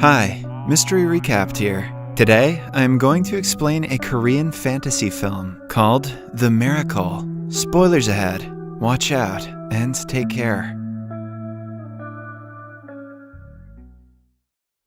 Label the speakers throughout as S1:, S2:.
S1: Hi, Mystery Recapped here. Today, I'm going to explain a Korean fantasy film called The Miracle. Spoilers ahead. Watch out and take care.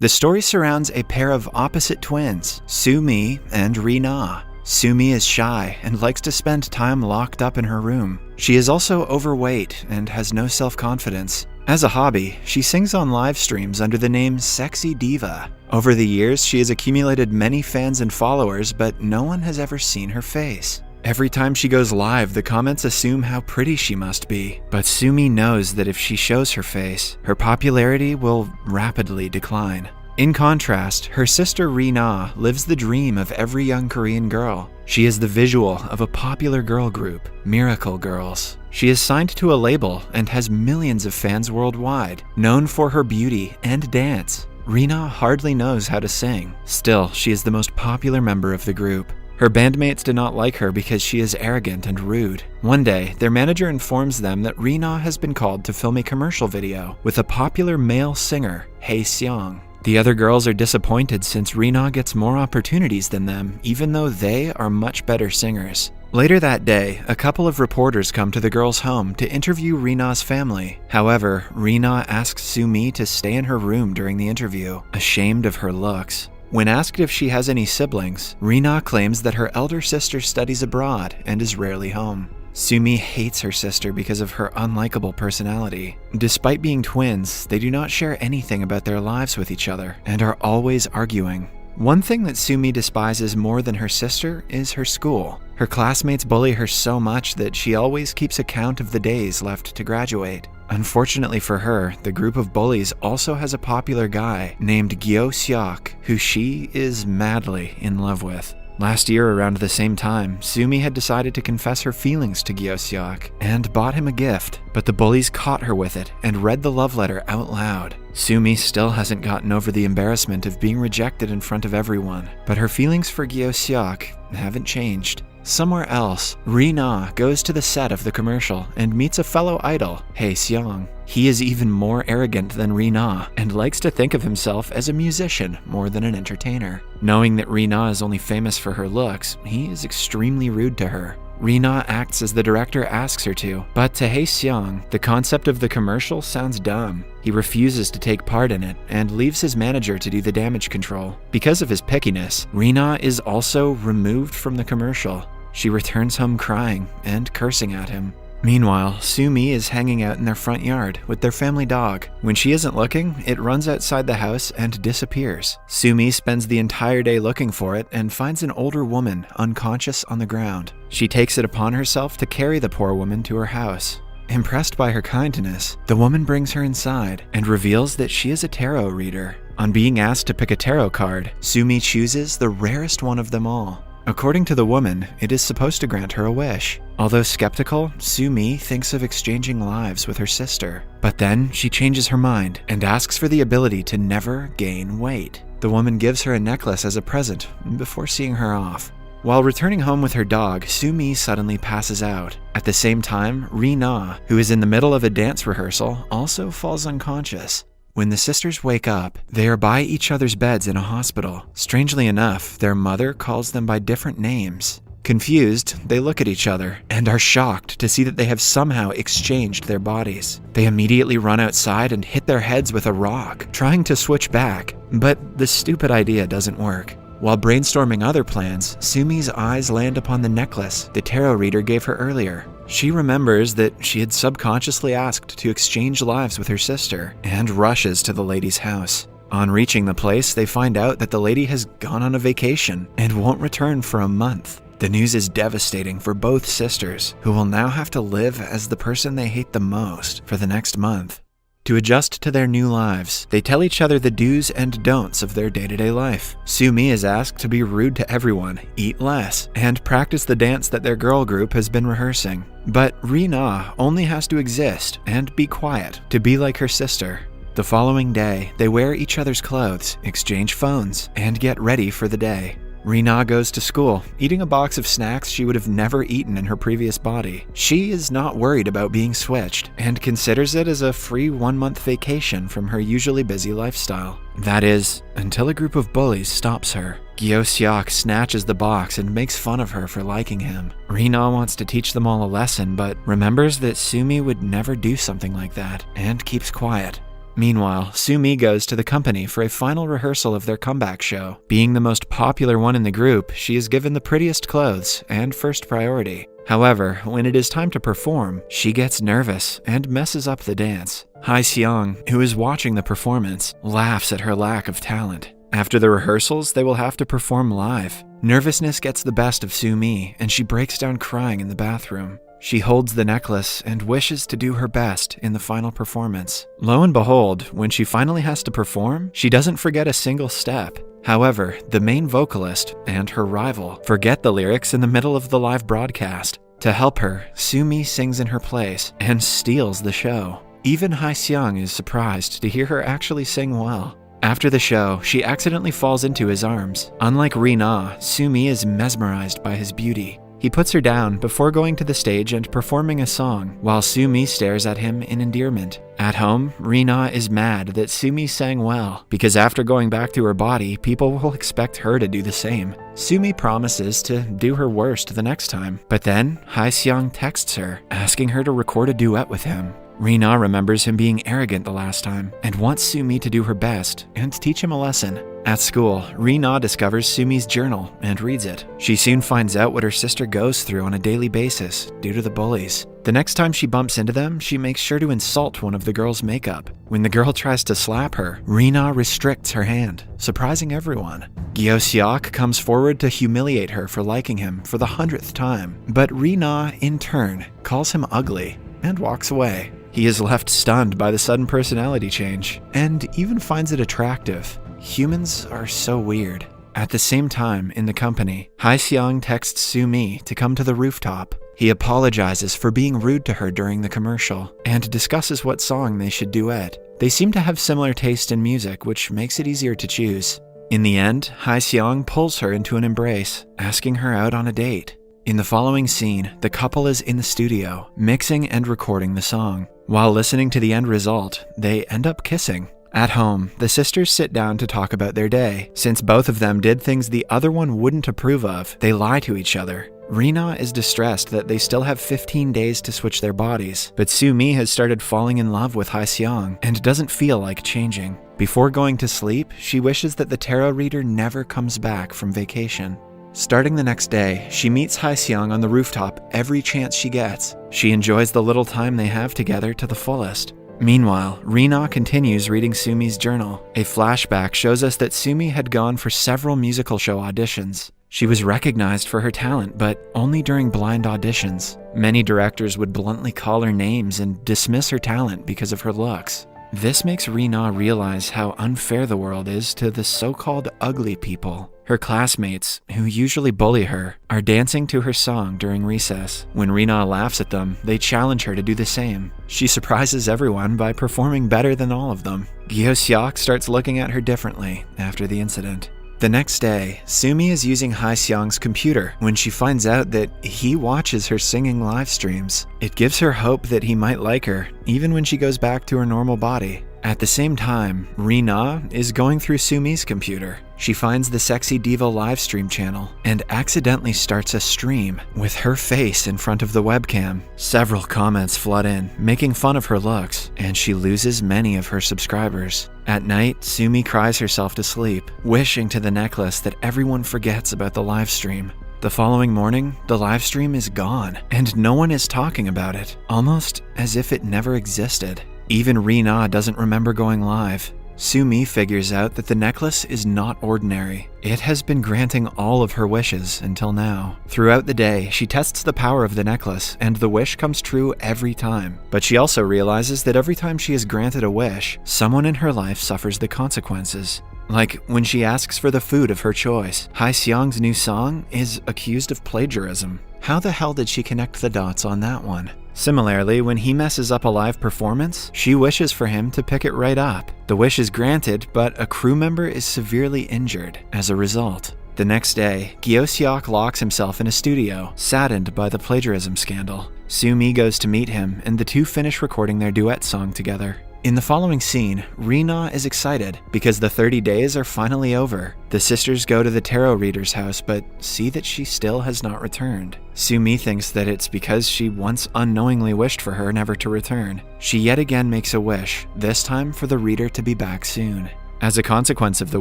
S1: The story surrounds a pair of opposite twins, Soo-mi and Ri-na. Soo-mi is shy and likes to spend time locked up in her room. She is also overweight and has no self-confidence. As a hobby, she sings on live streams under the name Sexy Diva. Over the years, she has accumulated many fans and followers, but no one has ever seen her face. Every time she goes live, the comments assume how pretty she must be. But Soo-mi knows that if she shows her face, her popularity will rapidly decline. In contrast, her sister Ri-na lives the dream of every young Korean girl. She is the visual of a popular girl group, Miracle Girls. She is signed to a label and has millions of fans worldwide, known for her beauty and dance. Ri-na hardly knows how to sing. Still, she is the most popular member of the group. Her bandmates do not like her because she is arrogant and rude. One day, their manager informs them that Ri-na has been called to film a commercial video with a popular male singer, Hae-seong. The other girls are disappointed since Ri-na gets more opportunities than them, even though they are much better singers. Later that day, a couple of reporters come to the girls' home to interview Ri-na's family. However, Ri-na asks Soo-mi to stay in her room during the interview, ashamed of her looks. When asked if she has any siblings, Ri-na claims that her elder sister studies abroad and is rarely home. Soo-mi hates her sister because of her unlikable personality. Despite being twins, they do not share anything about their lives with each other and are always arguing. One thing that Soo-mi despises more than her sister is her school. Her classmates bully her so much that she always keeps account of the days left to graduate. Unfortunately for her, the group of bullies also has a popular guy named Gyo-seok, who she is madly in love with. Last year, around the same time, Soo-mi had decided to confess her feelings to Gyo-seok and bought him a gift, but the bullies caught her with it and read the love letter out loud. Soo-mi still hasn't gotten over the embarrassment of being rejected in front of everyone, but her feelings for Gyo-seok haven't changed. Somewhere else, Ri-na goes to the set of the commercial and meets a fellow idol, Hae-seong. He is even more arrogant than Ri-na and likes to think of himself as a musician more than an entertainer. Knowing that Ri-na is only famous for her looks, he is extremely rude to her. Ri-na acts as the director asks her to, but to Hae-seong, the concept of the commercial sounds dumb. He refuses to take part in it and leaves his manager to do the damage control. Because of his pickiness, Ri-na is also removed from the commercial. She returns home crying and cursing at him. Meanwhile, Soo-mi is hanging out in their front yard with their family dog. When she isn't looking, it runs outside the house and disappears. Soo-mi spends the entire day looking for it and finds an older woman unconscious on the ground. She takes it upon herself to carry the poor woman to her house. Impressed by her kindness, the woman brings her inside and reveals that she is a tarot reader. On being asked to pick a tarot card, Soo-mi chooses the rarest one of them all. According to the woman, it is supposed to grant her a wish. Although skeptical, Soo-mi thinks of exchanging lives with her sister. But then she changes her mind and asks for the ability to never gain weight. The woman gives her a necklace as a present before seeing her off. While returning home with her dog, Soo-mi suddenly passes out. At the same time, Ri-na, who is in the middle of a dance rehearsal, also falls unconscious. When the sisters wake up, they are by each other's beds in a hospital. Strangely enough, their mother calls them by different names. Confused, they look at each other and are shocked to see that they have somehow exchanged their bodies. They immediately run outside and hit their heads with a rock, trying to switch back, but the stupid idea doesn't work. While brainstorming other plans, Soo-mi's eyes land upon the necklace the tarot reader gave her earlier. She remembers that she had subconsciously asked to exchange lives with her sister and rushes to the lady's house. On reaching the place, they find out that the lady has gone on a vacation and won't return for a month. The news is devastating for both sisters, who will now have to live as the person they hate the most for the next month. To adjust to their new lives, they tell each other the do's and don'ts of their day-to-day life. Soo-mi is asked to be rude to everyone, eat less, and practice the dance that their girl group has been rehearsing. But Ri-na only has to exist and be quiet to be like her sister. The following day, they wear each other's clothes, exchange phones, and get ready for the day. Rina goes to school, eating a box of snacks she would have never eaten in her previous body. She is not worried about being switched and considers it as a free 1-month vacation from her usually busy lifestyle. That is, until a group of bullies stops her. Gyo-seok snatches the box and makes fun of her for liking him. Rina wants to teach them all a lesson, but remembers that Sumi would never do something like that and keeps quiet. Meanwhile, Sumi goes to the company for a final rehearsal of their comeback show. Being the most popular one in the group, she is given the prettiest clothes and first priority. However, when it is time to perform, she gets nervous and messes up the dance. Hae-seong, who is watching the performance, laughs at her lack of talent. After the rehearsals, they will have to perform live. Nervousness gets the best of Sumi, and she breaks down crying in the bathroom. She holds the necklace and wishes to do her best in the final performance. Lo and behold, when she finally has to perform, she doesn't forget a single step. However, the main vocalist and her rival forget the lyrics in the middle of the live broadcast. To help her, Sumi sings in her place and steals the show. Even Hae-seong is surprised to hear her actually sing well. After the show, she accidentally falls into his arms. Unlike Rina, Sumi is mesmerized by his beauty. He puts her down before going to the stage and performing a song, while Sumi stares at him in endearment. At home, Rina is mad that Sumi sang well, because after going back to her body, people will expect her to do the same. Sumi promises to do her worst the next time, but then Hae-seong texts her, asking her to record a duet with him. Rina remembers him being arrogant the last time, and wants Sumi to do her best and teach him a lesson. At school, Rina discovers Sumi's journal and reads it. She soon finds out what her sister goes through on a daily basis due to the bullies. The next time she bumps into them, she makes sure to insult one of the girl's makeup. When the girl tries to slap her, Rina restricts her hand, surprising everyone. Gyo-seok comes forward to humiliate her for liking him for the 100th time, but Rina, in turn, calls him ugly and walks away. He is left stunned by the sudden personality change, and even finds it attractive. Humans are so weird. At the same time, in the company, Hae-seong texts Sumi to come to the rooftop. He apologizes for being rude to her during the commercial, and discusses what song they should duet. They seem to have similar taste in music, which makes it easier to choose. In the end, Hae-seong pulls her into an embrace, asking her out on a date. In the following scene, the couple is in the studio, mixing and recording the song. While listening to the end result, they end up kissing. At home, the sisters sit down to talk about their day. Since both of them did things the other one wouldn't approve of, they lie to each other. Rina is distressed that they still have 15 days to switch their bodies, but Sumi has started falling in love with Hae-seong and doesn't feel like changing. Before going to sleep, she wishes that the tarot reader never comes back from vacation. Starting the next day, she meets Hae-seong on the rooftop every chance she gets. She enjoys the little time they have together to the fullest. Meanwhile, Rina continues reading Sumi's journal. A flashback shows us that Sumi had gone for several musical show auditions. She was recognized for her talent, but only during blind auditions. Many directors would bluntly call her names and dismiss her talent because of her looks. This makes Rina realize how unfair the world is to the so-called ugly people. Her classmates, who usually bully her, are dancing to her song during recess. When Rina laughs at them, they challenge her to do the same. She surprises everyone by performing better than all of them. Gyo-seok starts looking at her differently after the incident. The next day, Sumi is using Hae-seong's computer when she finds out that he watches her singing live streams. It gives her hope that he might like her, even when she goes back to her normal body. At the same time, Rina is going through Sumi's computer. She finds the Sexy Diva livestream channel and accidentally starts a stream with her face in front of the webcam. Several comments flood in, making fun of her looks, and she loses many of her subscribers. At night, Sumi cries herself to sleep, wishing to the necklace that everyone forgets about the livestream. The following morning, the livestream is gone, and no one is talking about it, almost as if it never existed. Even Rina doesn't remember going live. Sumi figures out that the necklace is not ordinary. It has been granting all of her wishes until now. Throughout the day, she tests the power of the necklace, and the wish comes true every time. But she also realizes that every time she is granted a wish, someone in her life suffers the consequences. Like when she asks for the food of her choice. Hae-seong's new song is accused of plagiarism. How the hell did she connect the dots on that one? Similarly, when he messes up a live performance, she wishes for him to pick it right up. The wish is granted, but a crew member is severely injured as a result. The next day, Gyeosyeok locks himself in a studio, saddened by the plagiarism scandal. Soo-mi goes to meet him, and the two finish recording their duet song together. In the following scene, Rina is excited because the 30 days are finally over. The sisters go to the tarot reader's house but see that she still has not returned. Soo-mi thinks that it's because she once unknowingly wished for her never to return. She yet again makes a wish, this time for the reader to be back soon. As a consequence of the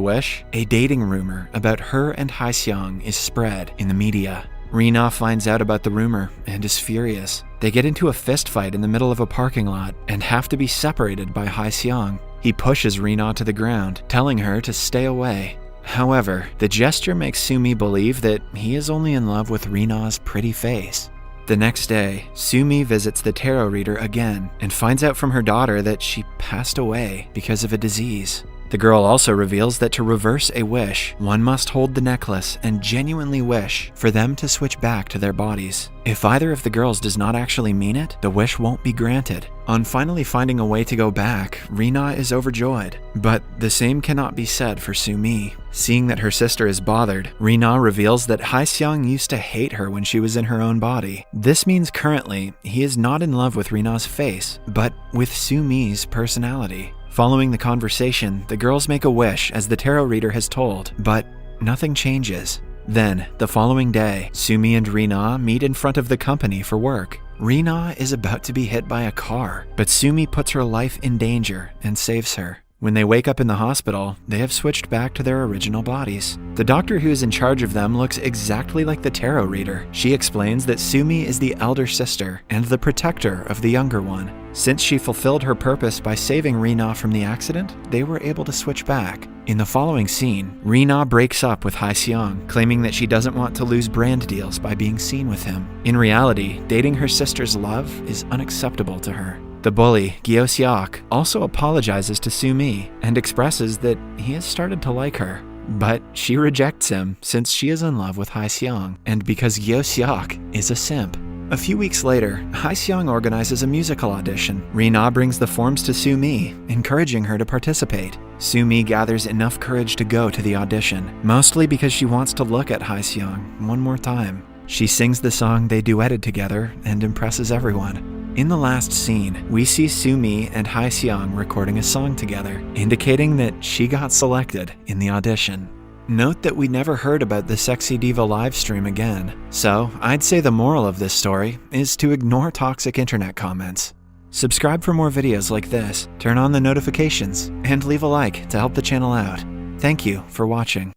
S1: wish, a dating rumor about her and Hae-seong is spread in the media. Rina finds out about the rumor and is furious. They get into a fist fight in the middle of a parking lot and have to be separated by Hae-seong. He pushes Rina to the ground, telling her to stay away. However, the gesture makes Soo-mi believe that he is only in love with Rina's pretty face. The next day, Soo-mi visits the tarot reader again and finds out from her daughter that she passed away because of a disease. The girl also reveals that to reverse a wish, one must hold the necklace and genuinely wish for them to switch back to their bodies. If either of the girls does not actually mean it, the wish won't be granted. On finally finding a way to go back, Rina is overjoyed. But the same cannot be said for Soo-mi. Seeing that her sister is bothered, Rina reveals that Hae-seong used to hate her when she was in her own body. This means currently, he is not in love with Rina's face, but with Soo-mi's personality. Following the conversation, the girls make a wish as the tarot reader has told, but nothing changes. Then, the following day, Soo-mi and Rina meet in front of the company for work. Rina is about to be hit by a car, but Soo-mi puts her life in danger and saves her. When they wake up in the hospital, they have switched back to their original bodies. The doctor who is in charge of them looks exactly like the tarot reader. She explains that Soo-mi is the elder sister and the protector of the younger one. Since she fulfilled her purpose by saving Rina from the accident, they were able to switch back. In the following scene, Rina breaks up with Hae-seong, claiming that she doesn't want to lose brand deals by being seen with him. In reality, dating her sister's love is unacceptable to her. The bully, Gyeosyeok, also apologizes to Soo-mi and expresses that he has started to like her. But she rejects him since she is in love with Hae-seong and because Gyeosyeok is a simp. A few weeks later, Hae-seong organizes a musical audition. Rina brings the forms to Soo-mi, encouraging her to participate. Soo-mi gathers enough courage to go to the audition, mostly because she wants to look at Hae-seong one more time. She sings the song they duetted together and impresses everyone. In the last scene, we see Soo-mi and Hae-seong recording a song together, indicating that she got selected in the audition. Note that we never heard about the Sexy Diva livestream again, so I'd say the moral of this story is to ignore toxic internet comments. Subscribe for more videos like this, turn on the notifications, and leave a like to help the channel out. Thank you for watching.